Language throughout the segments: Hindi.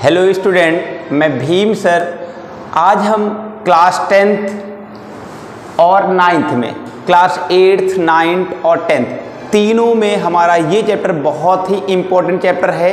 हेलो स्टूडेंट, मैं भीम सर। आज हम क्लास 10th और 9th में, क्लास 8th, 9th और 10th तीनों में हमारा ये चैप्टर बहुत ही इम्पोर्टेंट चैप्टर है।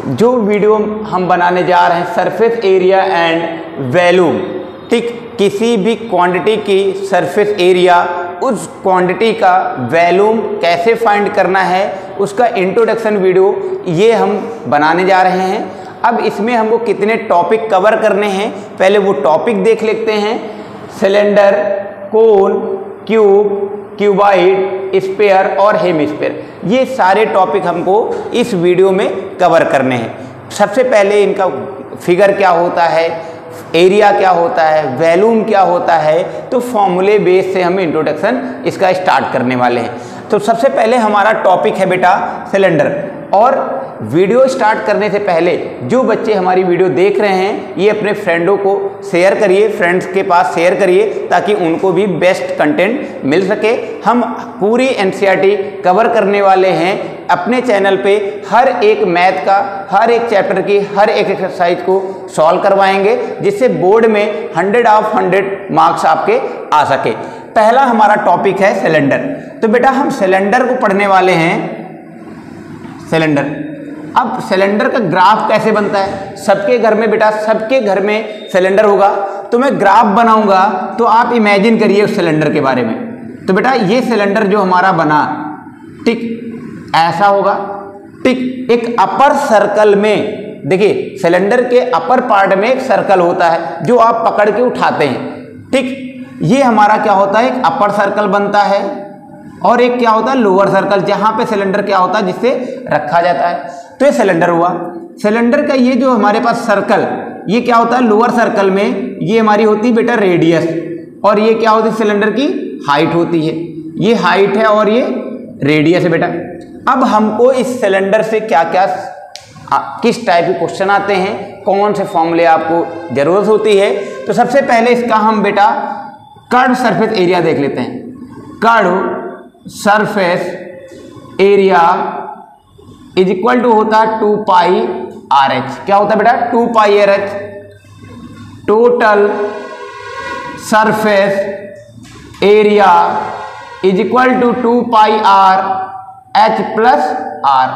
जो वीडियो हम बनाने जा रहे हैं, सरफेस एरिया एंड वॉल्यूम। ठीक, किसी भी क्वांटिटी की सरफेस एरिया, उस क्वांटिटी का वॉल्यूम कैसे फाइंड करना है, उसका इंट्रोडक्शन वीडियो ये हम बनाने जा रहे हैं। अब इसमें हमको कितने टॉपिक कवर करने हैं, पहले वो टॉपिक देख लेते हैं। सिलेंडर, कोन, क्यूब, क्यूबाइड, स्फीयर और हेमिस्फीयर, ये सारे टॉपिक हमको इस वीडियो में कवर करने हैं। सबसे पहले इनका फिगर क्या होता है, एरिया क्या होता है, वॉल्यूम क्या होता है, तो फॉर्मूले बेस से हम इंट्रोडक्शन इसका स्टार्ट करने वाले हैं। तो सबसे पहले हमारा टॉपिक है बेटा सिलेंडर। और वीडियो स्टार्ट करने से पहले जो बच्चे हमारी वीडियो देख रहे हैं, ये अपने फ्रेंडों को शेयर करिए, फ्रेंड्स के पास शेयर करिए, ताकि उनको भी बेस्ट कंटेंट मिल सके। हम पूरी एनसीईआरटी कवर करने वाले हैं अपने चैनल पे। हर एक मैथ का, हर एक चैप्टर की, हर एक एक्सरसाइज को सॉल्व करवाएंगे, जिससे बोर्ड में 100 ऑफ 100 मार्क्स आपके आ सके। पहला हमारा टॉपिक है सिलेंडर। तो बेटा हम सिलेंडर को पढ़ने वाले हैं। सिलेंडर, अब सिलेंडर का ग्राफ कैसे बनता है? सबके घर में बेटा, सबके घर में सिलेंडर होगा। तो मैं ग्राफ बनाऊंगा, तो आप इमेजिन करिए उस सिलेंडर के बारे में। तो बेटा ये सिलेंडर जो हमारा बना, ठीक ऐसा होगा। ठीक, एक अपर सर्कल में, देखिए सिलेंडर के अपर पार्ट में एक सर्कल होता है जो आप पकड़ के उठाते हैं। ठीक, ये हमारा क्या होता है, एक अपर सर्कल बनता है, और एक क्या होता है लोअर सर्कल, जहां पे सिलेंडर क्या होता है जिससे रखा जाता है। तो ये सिलेंडर हुआ। सिलेंडर का ये जो हमारे पास सर्कल, ये क्या होता है लोअर सर्कल में, ये हमारी होती है बेटा रेडियस, और ये क्या होती है सिलेंडर की हाइट होती है। ये हाइट है और ये रेडियस है बेटा। अब हमको इस सिलेंडर से क्या क्या, किस टाइप के क्वेश्चन आते हैं, कौन से फॉर्मूले आपको जरूरत होती है। तो सबसे पहले इसका हम बेटा कर्व सरफेस एरिया देख लेते हैं। Curved surface area is equal to होता है 2 पाई आर एच। क्या होता है बेटा 2 pi R H. Total surface area is equal to 2 pi R H plus R.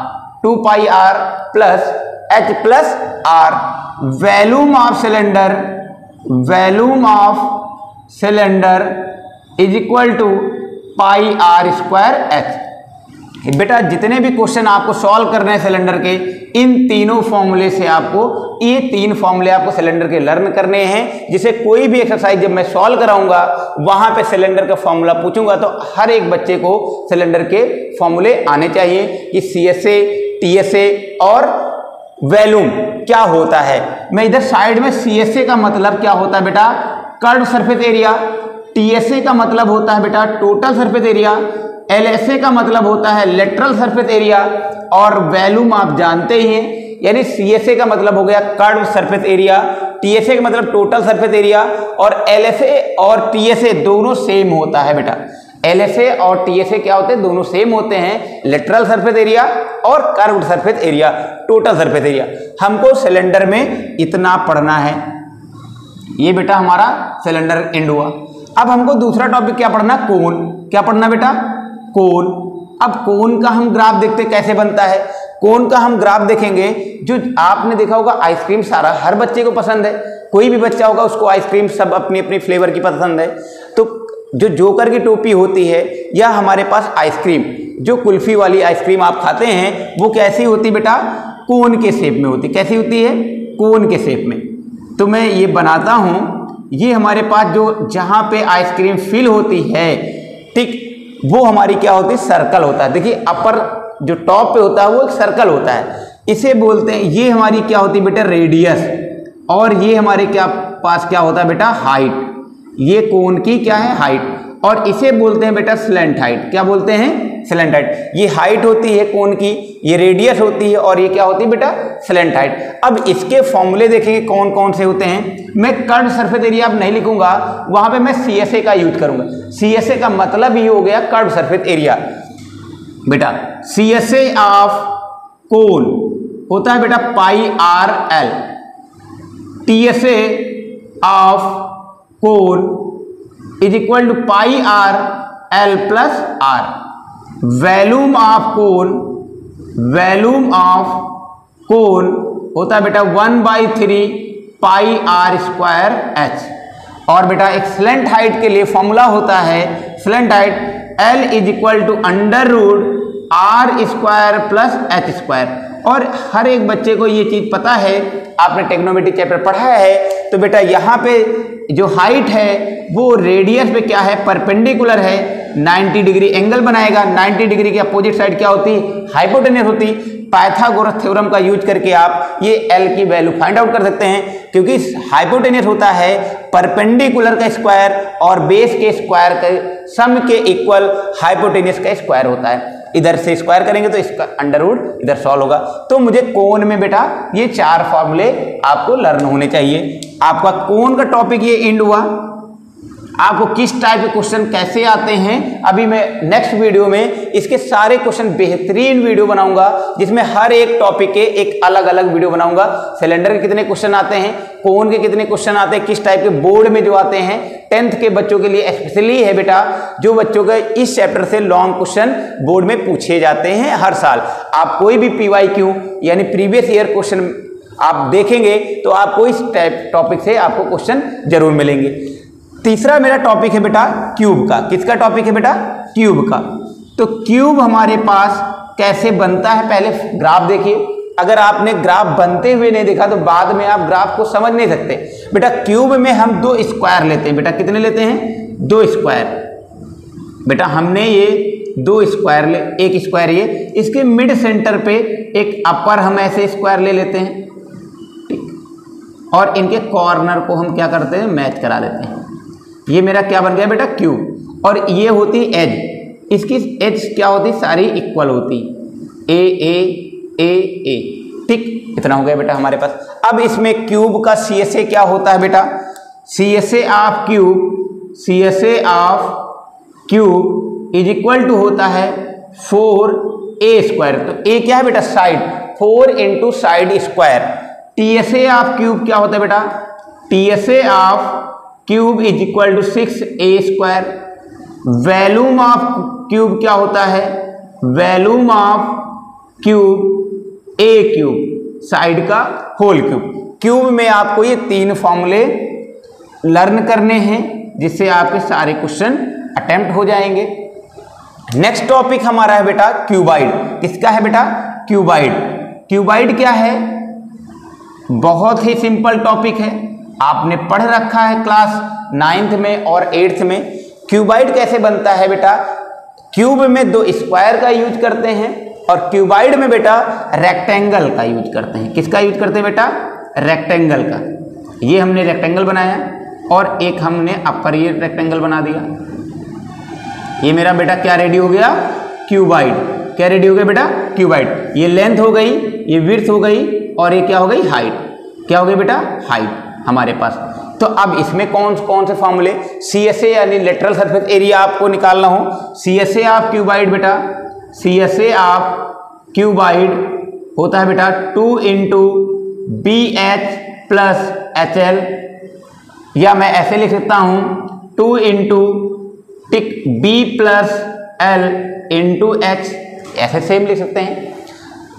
2 pi R plus H plus R. Volume of cylinder, volume of cylinder is equal to pi R square H. बेटा जितने भी क्वेश्चन आपको सॉल्व करने हैं सिलेंडर के, इन तीनों फॉर्मूले से आपको, ये 3 फॉर्मूले आपको सिलेंडर के लर्न करने हैं, जिसे कोई भी एक्सरसाइज जब मैं सॉल्व कराऊंगा, वहां पे सिलेंडर का फॉर्मूला पूछूंगा, तो हर एक बच्चे को सिलेंडर के फॉर्मूले आने चाहिए कि CSA, TSA और वॉल्यूम क्या होता है। मैं इधर साइड में CSA का मतलब क्या होता है बेटा, कर्व सरफेस एरिया। TSA का मतलब होता है बेटा टोटल सरफेस एरिया। LSA का मतलब होता है लेटरल सरफेस एरिया। और वॉल्यूम आप जानते ही हैं, यानी CSA का मतलब हो गया कर्व सरफेस एरिया, TSA का मतलब टोटल सरफेस एरिया, और LSA और TSA दोनों सेम होता है बेटा। LSA और TSA क्या होते हैं, दोनों सेम होते हैं, लेटरल सरफेस एरिया और curve surface area, total surface area. हमको सिलेंडर में इतना पढ़ना है। ये बेटा हमारा सिलेंडर एंड हुआ। अब हमको दूसरा टॉपिक क्या पढ़ना, कोन। क्या पढ़ना बेटा, कोन। अब कोन का हम ग्राफ देखते कैसे बनता है। कोन का हम ग्राफ देखेंगे, जो आपने देखा होगा आइसक्रीम सारा हर बच्चे को पसंद है, कोई भी बच्चा होगा उसको आइसक्रीम सब अपनी अपनी फ्लेवर की पसंद है। तो जो जोकर की टोपी होती है, या हमारे पास आइसक्रीम, जो कुल्फी वाली आइसक्रीम आप खाते हैं, वो कैसी होती बेटा, कोन के शेप में होती। कैसी होती है, कोन के शेप में। तो मैं ये बनाता हूं, ये हमारे पास जो जहां पे आइसक्रीम फिल होती है, ठीक, वो हमारी क्या होती है, सर्कल होता है। देखिए अपर जो टॉप पे होता है वो एक सर्कल होता है, इसे बोलते हैं, ये हमारी क्या होती है बेटा रेडियस, और ये हमारे क्या पास क्या होता है बेटा हाइट। ये कोन की क्या है, हाइट, और इसे बोलते हैं बेटा स्लैंट हाइट। क्या बोलते हैं, स्लैंट हाइट। ये हाइट होती है कोन की, ये रेडियस होती है, और ये क्या होती है बेटा स्लैंट हाइट। अब इसके फॉर्मूले देखेंगे कौन कौन से होते हैं। मैं कर्व सरफेस एरिया अब नहीं लिखूंगा, वहां पे मैं CSA का यूज करूंगा। CSA का मतलब ही हो गया कर्व सरफेस एरिया बेटा। CSA ऑफ कोन होता है बेटा pi R L. TSA of cone is equal to pi R L plus R. Volume of cone होता है बेटा 1/3 पाई आर स्क्वायर एच। और बेटा एक्सलेंट हाइट के लिए फॉर्मूला होता है slant height L is equal to under root r square plus h square. और हर एक बच्चे को ये चीज पता है, आपने ट्रिग्नोमेट्री चैप्टर पढ़ा है। तो बेटा यहाँ पे जो हाइट है वो रेडियस पे क्या है, परपेंडिकुलर है, 90 डिग्री एंगल बनाएगा। 90 डिग्री की अपोजिट साइड क्या होती, हाइपोटेन्यूस होती। पाइथागोरस थ्योरम का यूज करके आप ये L की वैल्यू फाइंड आउट कर सकते हैं, क्योंकि हाइपोटेन्यूस होता है परपेंडिकुलर का स्क्वायर और बेस के स्क्वायर के सम के इक्वल हाइपोटेन्यूस का स्क्वायर होता है। इधर से स्क्वायर करेंगे तो इसका अंडर रूट इधर सॉल्व होगा। तो मुझे कोन में बेटा ये 4 फॉर्मूले आपको लर्न होने चाहिए। आपका कोन का टॉपिक ये एंड हुआ। आपको किस टाइप के क्वेश्चन कैसे आते हैं, अभी मैं नेक्स्ट वीडियो में इसके सारे क्वेश्चन बेहतरीन वीडियो बनाऊंगा, जिसमें हर एक टॉपिक के एक अलग अलग वीडियो बनाऊंगा। सिलेंडर के कितने क्वेश्चन आते हैं, कोन के कितने क्वेश्चन आते हैं, किस टाइप के बोर्ड में जो आते हैं। 10th के बच्चों के लिए स्पेशली है बेटा, जो बच्चों के इस चैप्टर से लॉन्ग क्वेश्चन बोर्ड में पूछे जाते हैं हर साल। आप कोई भी PYQ यानी प्रीवियस ईयर क्वेश्चन आप देखेंगे तो आपको इस टॉपिक से आपको क्वेश्चन जरूर मिलेंगे। तीसरा मेरा टॉपिक है बेटा क्यूब का। किसका टॉपिक है बेटा, क्यूब का। तो क्यूब हमारे पास कैसे बनता है, पहले ग्राफ देखिए। अगर आपने ग्राफ बनते हुए नहीं देखा तो बाद में आप ग्राफ को समझ नहीं सकते। बेटा क्यूब में हम 2 स्क्वायर लेते हैं। बेटा कितने लेते हैं, 2 स्क्वायर। बेटा हमने ये 2 स्क्वायर ले, एक स्क्वायर ये, इसके मिड सेंटर पे एक अपर हम ऐसे स्क्वायर ले लेते हैं, ठीक। और इनके कॉर्नर को हम क्या करते हैं, मैच करा लेते हैं। ये मेरा क्या बन गया बेटा, क्यूब। और ये होती एज, इसकी एज क्या होती, सारी इक्वल होती, ए ए ए ए, ठीक। इतना हो गया बेटा हमारे पास। अब इसमें क्यूब का CSA क्या होता है बेटा, CSA of cube is equal to होता है 4a स्क्वायर। तो a क्या है बेटा, side, 4 into side square. TSA of cube क्या होता है बेटा, TSA of cube is equal to 6a square. Volume of cube क्या होता है, volume of cube a cube, side का होल क्यूब। क्यूब में आपको ये 3 फॉर्मूले लर्न करने हैं, जिससे आपके सारे क्वेश्चन अटेम्प्ट हो जाएंगे। नेक्स्ट टॉपिक हमारा है बेटा क्यूबाइड। किसका है बेटा, क्यूबाइड। क्यूबाइड क्या है, बहुत ही सिंपल टॉपिक है, आपने पढ़ रखा है क्लास 9th में और 8th में। क्यूबाइड कैसे बनता है बेटा, क्यूब में 2 स्क्वायर का यूज करते हैं और क्यूबाइड में बेटा रेक्टेंगल का यूज करते हैं। किसका यूज करते हैं बेटा, रेक्टेंगल का। ये हमने रेक्टेंगल बनाया और एक हमने अपर ये रेक्टेंगल बना दिया। ये मेरा बेटा क्या रेडी हो गया, क्यूबाइड। क्या रेडी हो गया बेटा, क्यूबाइड। ये लेंथ हो गई, ये विड्थ हो गई और ये क्या हो गई, हाइट। क्या हो गई बेटा, हाइट हमारे पास। तो अब इसमें कौन कौन से फॉर्मूले, CSA यानी लेटरल सरफेस एरिया आपको निकालना हो, CSA ऑफ क्यूबाइड बेटा, CSA ऑफ क्यूबाइड होता है बेटा 2 इंटू BH प्लस HL, या मैं ऐसे लिख सकता हूं 2 इंटू टिक B plus L into H, ऐसे सेम लिख सकते हैं।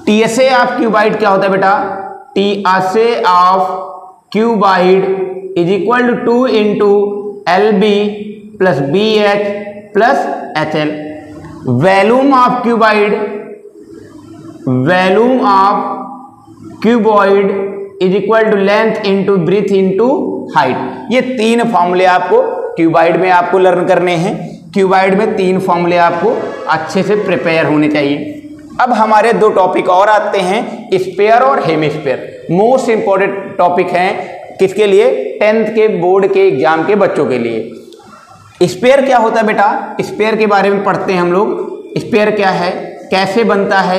TSA ऑफ क्यूबाइड क्या होता है बेटा, TSA of cuboid is equal to 2 into LB plus BH plus HL। Volume of cuboid is equal to length into breadth into height. ये 3 फॉर्मूले आपको क्यूबाइड में आपको लर्न करने हैं। क्यूबाइड में 3 फॉर्मूले आपको अच्छे से प्रिपेयर होने चाहिए। अब हमारे 2 टॉपिक और आते हैं, स्फीयर और हेमिस्फीयर। मोस्ट इंपॉर्टेंट टॉपिक हैं किसके लिए, 10th के बोर्ड के एग्जाम के बच्चों के लिए। स्फीयर क्या होता है बेटा, स्फीयर के बारे में पढ़ते हैं हम लोग। स्फीयर क्या है, कैसे बनता है,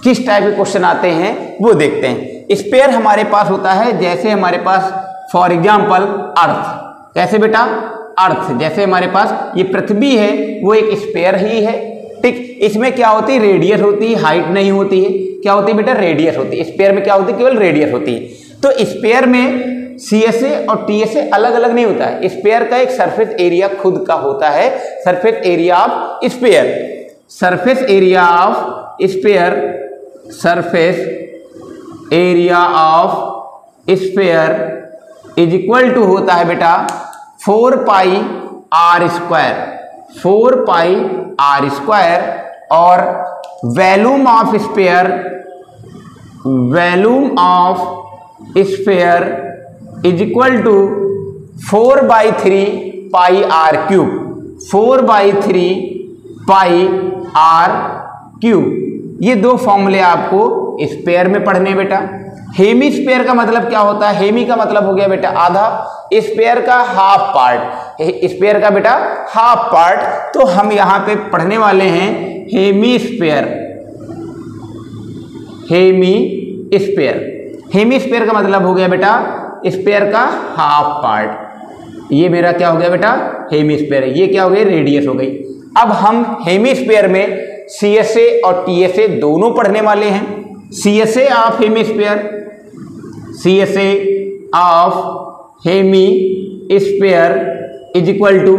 किस टाइप के क्वेश्चन आते हैं वो देखते हैं। स्फीयर हमारे पास होता है, जैसे हमारे पास फॉर एग्जाम्पल अर्थ। कैसे बेटा, अर्थ जैसे हमारे पास ये पृथ्वी है वो एक स्फीयर ही है, ठीक। इसमें क्या होती है, रेडियस होती है, हाइट नहीं होती है। क्या होती है बेटा, रेडियस होती है। स्फीयर में क्या होती है, केवल रेडियस होती है। तो स्फीयर में CSA और TSA अलग अलग नहीं होता है। स्फीयर का एक सरफेस एरिया खुद का होता है, surface area of sphere, surface area of sphere, surface area of sphere is equal to होता है बेटा 4 pi R square, 4 pi R square, और volume of sphere, volume of sphere is equal to 4/3 pi R cube, 4/3 pi R cube. ये दो फॉर्मूले आपको स्फीयर में पढ़ने बेटा। हेमी स्फीयर का मतलब क्या होता है? हेमी का मतलब हो गया बेटा आधा, स्फीयर का हाफ पार्ट, स्फीयर का बेटा हाफ पार्ट। तो हम यहां पे पढ़ने वाले हैं hemisphere, hemisphere. Hemisphere का मतलब हो गया बेटा स्फीयर का हाफ पार्ट। ये मेरा क्या हो गया बेटा? Hemisphere. ये क्या हो गई? रेडियस हो गई। अब हम हेमी स्फीयर में CSA और TSA दोनों पढ़ने वाले हैं। CSA of hemisphere, CSA of hemisphere is equal to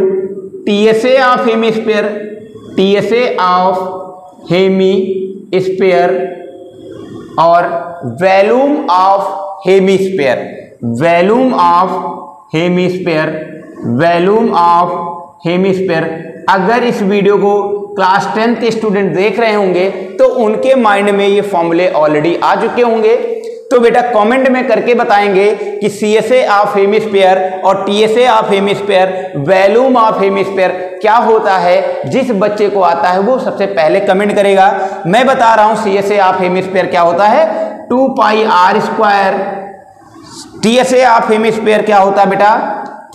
TSA of hemisphere, TSA of hemisphere, और volume of hemisphere, volume of hemisphere, volume of hemisphere. अगर इस वीडियो को क्लास 10th स्टूडेंट देख रहे होंगे तो उनके माइंड में ये फॉर्मूले ऑलरेडी आ चुके होंगे। तो बेटा कमेंट में करके बताएंगे कि CSA ऑफ हेमी स्फीयर और TSA of hemisphere, volume of hemisphere क्या होता है। जिस बच्चे को आता है वो सबसे पहले कमेंट करेगा। मैं बता रहा हूं CSA ऑफ हेमी स्फीयर क्या होता है, 2 pi R square. TSA of hemisphere क्या होता है बेटा?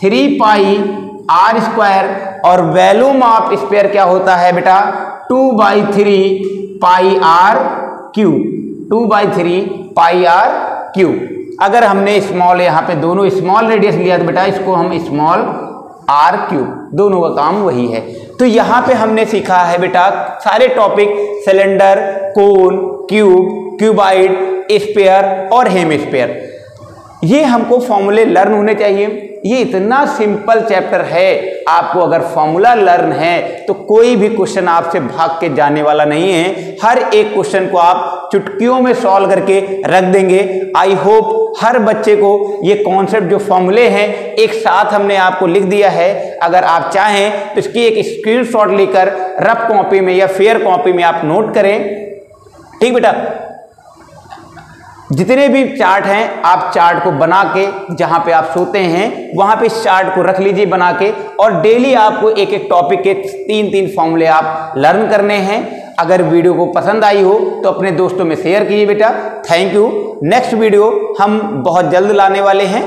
3 पाई आर स्क्वायर। और वॉल्यूम ऑफ स्फीयर क्या होता है बेटा? 2/3 pi R cube, 2/3 pi R cube. अगर हमने स्मॉल यहाँ पे दोनों स्मॉल रेडियस लिया तो बेटा इसको हम स्मॉल आर क्यूब, दोनों का काम वही है। तो यहाँ पे हमने सीखा है बेटा सारे टॉपिक, सिलेंडर, कोन, क्यूब, क्यूबाइड, स्फीयर और हेमिस्फीयर। ये हमको फॉर्मूले लर्न होने चाहिए। ये इतना सिंपल चैप्टर है, आपको अगर फॉर्मूला लर्न है तो कोई भी क्वेश्चन आपसे भाग के जाने वाला नहीं है। हर एक क्वेश्चन को आप चुटकियों में सॉल्व करके रख देंगे। आई होप हर बच्चे को ये कॉन्सेप्ट जो फॉर्मूले हैं एक साथ हमने आपको लिख दिया है। अगर आप चाहें तो इसकी एक स्क्रीनशॉट लेकर रफ कॉपी में या फेयर कॉपी में आप नोट करें। ठीक बेटा, जितने भी चार्ट हैं आप चार्ट को बना के जहां पे आप सोते हैं वहां पे इस चार्ट को रख लीजिए बना के, और डेली आपको एक एक टॉपिक के 3-3 फॉर्मूले आप लर्न करने हैं। अगर वीडियो को पसंद आई हो तो अपने दोस्तों में शेयर कीजिए बेटा। Thank you. नेक्स्ट वीडियो हम बहुत जल्द लाने वाले हैं।